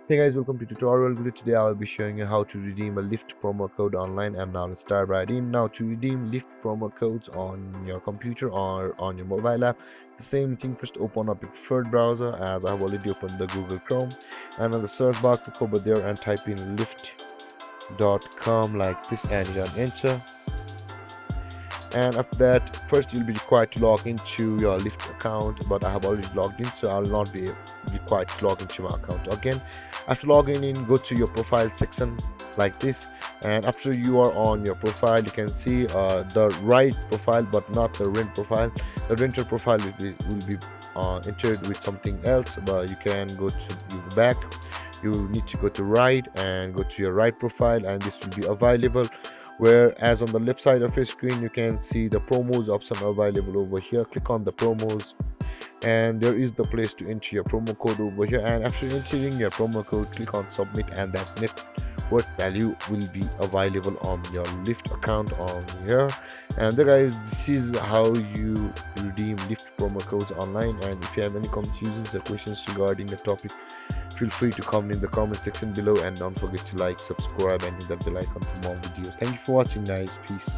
Hey guys, welcome to tutorial video. Today I will be showing you how to redeem a Lyft promo code online, and now let's start right in. Now to redeem Lyft promo codes on your computer or on your mobile app, the same thing. First open up your preferred browser, as I have already opened the Google Chrome, and on the search box click over there and type in lyft.com like this and you can enter. And after that, first you'll be required to log into your Lyft account, but I have already logged in, so I'll not be required to log into my account again. After logging in, go to your profile section like this, and after you are on your profile, you can see the right profile but not the rent profile. The renter profile will be entered with something else, but you can go to you back. You need to go to right and go to your right profile, and this will be available. Whereas on the left side of your screen you can see the promos option available over here. Click on the promos, and there is the place to enter your promo code over here, and after entering your promo code click on submit, and that net worth value will be available on your Lyft account on here. And there guys, this is how you redeem Lyft promo codes online. And if you have any confusions or questions regarding the topic, feel free to comment in the comment section below, and don't forget to like, subscribe, and hit that bell icon for more videos. Thank you for watching guys. Peace.